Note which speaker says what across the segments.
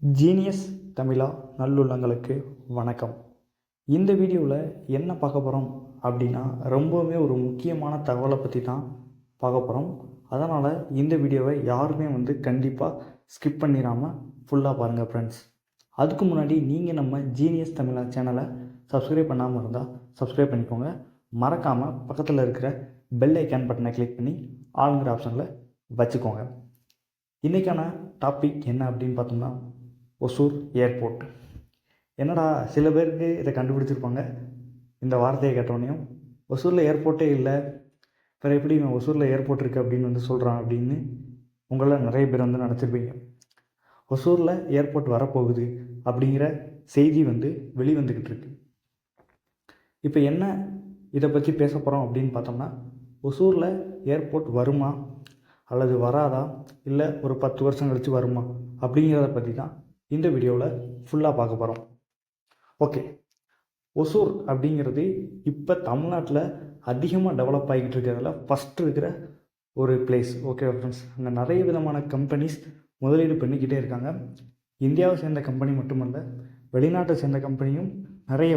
Speaker 1: Genius தமிழா நல்லுள்ளங்களுக்கு வணக்கம். இந்த வீடியோவில் என்ன பார்க்க போகிறோம் அப்படின்னா, ரொம்பவுமே ஒரு முக்கியமான தகவலை பற்றி தான் பார்க்க போகிறோம். அதனால் இந்த வீடியோவை யாருமே கண்டிப்பாக ஸ்கிப் பண்ணிடாமல் ஃபுல்லாக பாருங்கள் ஃப்ரெண்ட்ஸ். அதுக்கு முன்னாடி நீங்கள் நம்ம ஜீனியஸ் தமிழா சேனலை சப்ஸ்கிரைப் பண்ணாமல் இருந்தால் சப்ஸ்கிரைப் பண்ணிக்கோங்க. மறக்காமல் பக்கத்தில் இருக்கிற பெல் ஐக்கான் பட்டனை கிளிக் பண்ணி ஆளுங்கிற ஆப்ஷனில் வச்சுக்கோங்க. இன்றைக்கான டாபிக் என்ன அப்படின்னு பார்த்தோம்னா, ஒசூர் ஏர்போர்ட். என்னடா சில பேருக்கு இதை கண்டுபிடிச்சிருப்பாங்க. இந்த வார்த்தையை கேட்டோடனையும் ஒசூரில் ஏர்போர்ட்டே இல்லை, வேறு எப்படி நான் ஒசூரில் ஏர்போர்ட் இருக்குது அப்படின்னு சொல்கிறான் அப்படின்னு உங்களில் நிறைய பேர் நினச்சிருப்பீங்க. ஒசூரில் ஏர்போர்ட் வரப்போகுது அப்படிங்கிற செய்தி வெளிவந்துக்கிட்டு இருக்கு. இப்போ என்ன இதை பற்றி பேச போகிறோம் அப்படின்னு பார்த்தோம்னா, ஒசூரில் ஏர்போர்ட் வருமா அல்லது வராதா, இல்லை ஒரு 10 வருஷம் கழித்து வருமா அப்படிங்கிறத பற்றி தான் இந்த வீடியோவில் ஃபுல்லாக பார்க்க போகிறோம். ஓகே, ஒசூர் அப்படிங்கிறது இப்போ தமிழ்நாட்டில் அதிகமாக டெவலப் ஆகிக்கிட்டு இருக்கிறதுல ஃபஸ்ட்டு இருக்கிற ஒரு பிளேஸ். ஓகே ஃப்ரெண்ட்ஸ், அங்கே நிறைய விதமான கம்பெனிஸ் முதலீடு பண்ணிக்கிட்டே இருக்காங்க. இந்தியாவை சேர்ந்த கம்பெனி மட்டுமல்ல, வெளிநாட்டை சேர்ந்த கம்பெனியும் நிறைய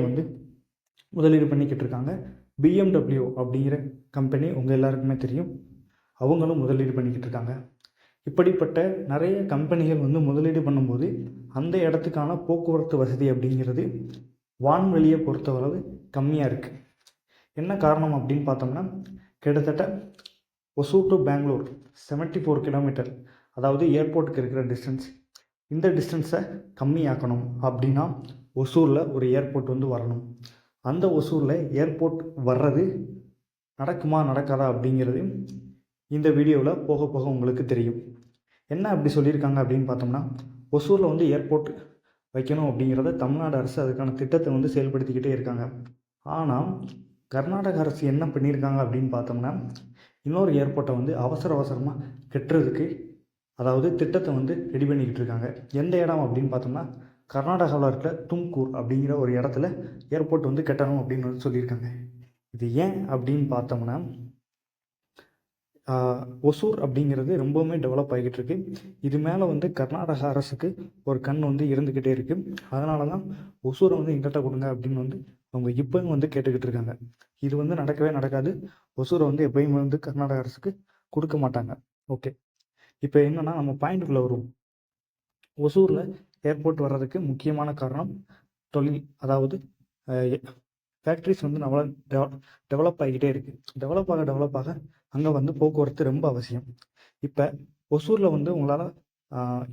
Speaker 1: முதலீடு பண்ணிக்கிட்டு இருக்காங்க. BMW அப்படிங்கிற கம்பெனி உங்கள் எல்லாருக்குமே தெரியும், அவங்களும் முதலீடு பண்ணிக்கிட்டு இருக்காங்க. இப்படிப்பட்ட நிறைய கம்பெனிகள் முதலீடு பண்ணும்போது அந்த இடத்துக்கான போக்குவரத்து வசதி அப்படிங்கிறது வான்வெளியை பொறுத்தவரை கம்மியாக இருக்குது. என்ன காரணம் அப்படின்னு பார்த்தோம்னா, கிட்டத்தட்ட ஒசூர் டு பெங்களூர் 74 கிலோமீட்டர், அதாவது ஏர்போர்ட்டுக்கு இருக்கிற டிஸ்டன்ஸ். இந்த டிஸ்டன்ஸை கம்மியாக்கணும் அப்படின்னா ஒசூரில் ஒரு ஏர்போர்ட் வரணும். அந்த ஒசூரில் ஏர்போர்ட் வர்றது நடக்குமா நடக்காதா அப்படிங்கிறது இந்த வீடியோவில் போக போக உங்களுக்கு தெரியும். என்ன அப்படி சொல்லியிருக்காங்க அப்படின்னு பார்த்தோம்னா, ஒசூரில் ஏர்போர்ட் வைக்கணும் அப்படிங்கிறத தமிழ்நாடு அரசு அதுக்கான திட்டத்தை செயல்படுத்திக்கிட்டே இருக்காங்க. ஆனால் கர்நாடக அரசு என்ன பண்ணியிருக்காங்க அப்படின்னு பார்த்தோம்னா, இன்னொரு ஏர்போர்ட்டை அவசரமாக கட்டுறதுக்கு, அதாவது திட்டத்தை ரெடி பண்ணிக்கிட்டு இருக்காங்க. எந்த இடம் அப்படின்னு பார்த்தோம்னா, கர்நாடகாவில் இருக்கிற தும்கூர் அப்படிங்கிற ஒரு இடத்துல ஏர்போர்ட் கட்டணும் அப்படின்னு சொல்லியிருக்காங்க. இது ஏன் அப்படின்னு பார்த்தோம்னா, ஒசூர் அப்படிங்கிறது ரொம்பவுமே டெவலப் ஆகிக்கிட்டு இருக்கு. இது மேலே கர்நாடக அரசுக்கு ஒரு கண் இருந்துக்கிட்டே இருக்குது. அதனால தான் ஒசூரை எங்கிட்ட கொடுங்க அப்படின்னு அவங்க இப்போயும் கேட்டுக்கிட்டு இருக்காங்க. இது நடக்கவே நடக்காது. ஒசூரை எப்பயும் கர்நாடக அரசுக்கு கொடுக்க மாட்டாங்க. ஓகே, இப்போ என்னென்னா நம்ம பாயிண்ட்டுக்குள்ளே வருவோம். ஒசூரில் ஏர்போர்ட் வர்றதுக்கு முக்கியமான காரணம் தொழில், அதாவது ஃபேக்ட்ரிஸ் நல்லா டெவலப் ஆகிக்கிட்டே இருக்குது. டெவலப் ஆக அங்கே போக்குவரத்து ரொம்ப அவசியம். இப்போ ஒசூரில் உங்களால்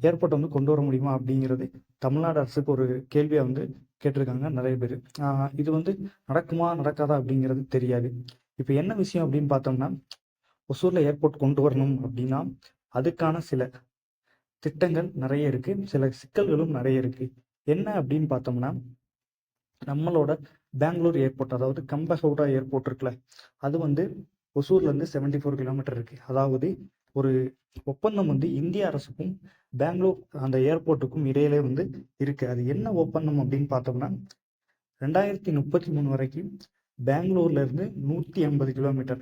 Speaker 1: ஏர்போர்ட்டை கொண்டு வர முடியுமா அப்படிங்கிறது தமிழ்நாடு அரசுக்கு ஒரு கேள்வியாக கேட்டிருக்காங்க நிறைய பேர். இது நடக்குமா நடக்காதா அப்படிங்கிறது தெரியாது. இப்போ என்ன விஷயம் அப்படின்னு பார்த்தோம்னா, ஒசூரில் ஏர்போர்ட் கொண்டு வரணும் அப்படின்னா அதுக்கான சில திட்டங்கள் நிறைய இருக்குது, சில சிக்கல்களும் நிறைய இருக்குது. என்ன அப்படின்னு பார்த்தோம்னா, நம்மளோட பெங்களூர் ஏர்போர்ட், அதாவது கம்பஹவுடா ஏர்போர்ட் இருக்குல்ல, அது ஒசூர்லேருந்து 74 கிலோமீட்டர் இருக்குது. அதாவது ஒரு ஒப்பந்தம் இந்திய அரசுக்கும் பெங்களூர் அந்த ஏர்போர்ட்டுக்கும் இடையிலே இருக்குது. அது என்ன ஒப்பந்தம் அப்படின்னு பார்த்தோம்னா, 2033 வரைக்கும் பெங்களூர்லேருந்து 150 கிலோமீட்டர்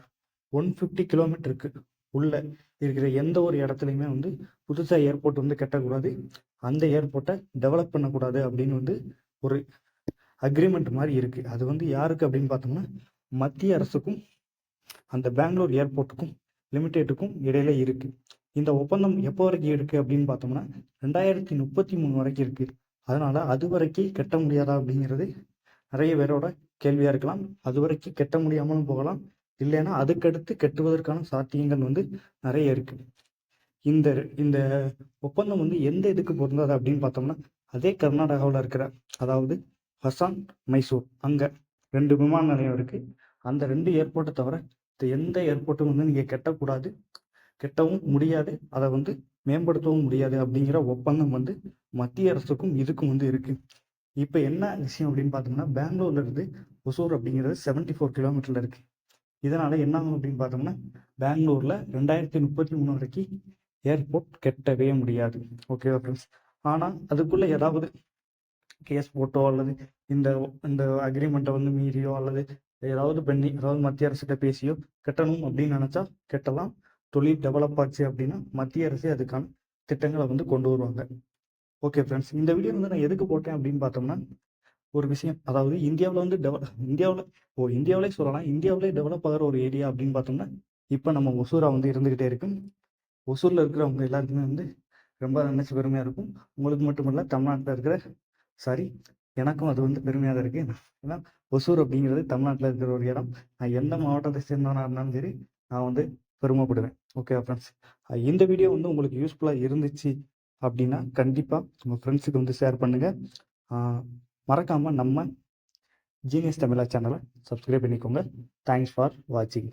Speaker 1: 150 கிலோமீட்டருக்கு உள்ள இருக்கிற எந்த ஒரு இடத்துலையுமே புதுசாக ஏர்போர்ட் கட்டக்கூடாது, அந்த ஏர்போர்ட்டை டெவலப் பண்ணக்கூடாது அப்படின்னு ஒரு அக்ரிமெண்ட் மாதிரி இருக்குது. அது யாருக்கு அப்படின்னு பார்த்தோம்னா, மத்திய அரசுக்கும் அந்த பெங்களூர் ஏர்போர்ட்டுக்கும் லிமிடெட்டுக்கும் இடையில இருக்குது. இந்த ஒப்பந்தம் எப்போ வரைக்கும் இருக்குது அப்படின்னு பார்த்தோம்னா 2033 வரைக்கும் இருக்குது. அதனால் அது வரைக்கும் கட்ட முடியாதா அப்படிங்கிறது நிறைய பேரோட கேள்வியாக இருக்கலாம். அது வரைக்கும் கட்ட முடியாமலும் போகலாம், இல்லைன்னா அதுக்கடுத்து கட்டுவதற்கான சாத்தியங்கள் நிறைய இருக்குது. இந்த இந்த ஒப்பந்தம் எந்த இதுக்கு பொருந்தாது அப்படின்னு பார்த்தோம்னா, அதே கர்நாடகாவில் இருக்கிற, அதாவது ஹசான் மைசூர், அங்கே 2 விமான நிலையம் இருக்குது. அந்த 2 ஏர்போர்ட்டை தவிர எந்த ஏர்போர்ட்டும் நீங்கள் கட்டக்கூடாது, கட்டவும் முடியாது, அதை மேம்படுத்தவும் முடியாது அப்படிங்கிற ஒப்பந்தம் மத்திய அரசுக்கும் இதுக்கும் இருக்குது. இப்போ என்ன விஷயம் அப்படின்னு பார்த்தோம்னா, பெங்களூர்லேருந்து ஒசூர் அப்படிங்கிறது 74 கிலோமீட்டரில் இருக்குது. இதனால் என்ன ஆகும் அப்படின்னு பார்த்தோம்னா, பெங்களூரில் 2033 வரைக்கும் ஏர்போர்ட் கட்டவே முடியாது. ஓகேவா ஃப்ரெண்ட்ஸ்? ஆனால் அதுக்குள்ளே ஏதாவது கேஸ் போட்டோ அல்லது இந்த இந்த அக்ரிமெண்ட்டை மீறியோ அல்லது ஏதாவது பண்ணி, அதாவது மத்திய அரசிட்ட பேசியோ கட்டணும் அப்படின்னு நினச்சா கட்டலாம். தொழில் டெவலப் ஆச்சு அப்படின்னா மத்திய அரசே அதுக்கான திட்டங்களை கொண்டு வருவாங்க. ஓகே ஃப்ரெண்ட்ஸ், இந்த வீடியோ வந்து நான் எதுக்கு போட்டேன் அப்படின்னு பார்த்தோம்னா, ஒரு விஷயம். அதாவது இந்தியாவில் வந்து இந்தியாவிலே சொல்லலாம். இந்தியாவிலே டெவலப் ஆகிற ஒரு ஏரியா அப்படின்னு பார்த்தோம்னா, இப்போ நம்ம ஒசூரா வந்து இருந்துக்கிட்டே இருக்கு. ஒசூரில் இருக்கிறவங்க எல்லாருக்குமே வந்து ரொம்ப நினச்சி பெருமையாக இருக்கும். உங்களுக்கு மட்டும் இல்லை, தமிழ்நாட்டில் இருக்கிற சாரி எனக்கும் அது வந்து பெருமையாக தான் இருக்குது. ஏன்னா ஒசூர் அப்படிங்கிறது தமிழ்நாட்டில் இருக்கிற ஒரு இடம். நான் எந்த மாவட்டத்தை சேர்ந்தவனாக இருந்தாலும் சரி, நான் வந்து பெருமைப்படுவேன். ஓகே ஃப்ரெண்ட்ஸ், இந்த வீடியோ வந்து உங்களுக்கு யூஸ்ஃபுல்லாக இருந்துச்சு அப்படின்னா கண்டிப்பாக உங்கள் ஃப்ரெண்ட்ஸுக்கு வந்து ஷேர் பண்ணுங்கள். மறக்காமல் நம்ம ஜீனியஸ் தமிழா சேனலை சப்ஸ்கிரைப் பண்ணிக்கோங்க. தேங்க்ஸ் ஃபார் வாட்சிங்.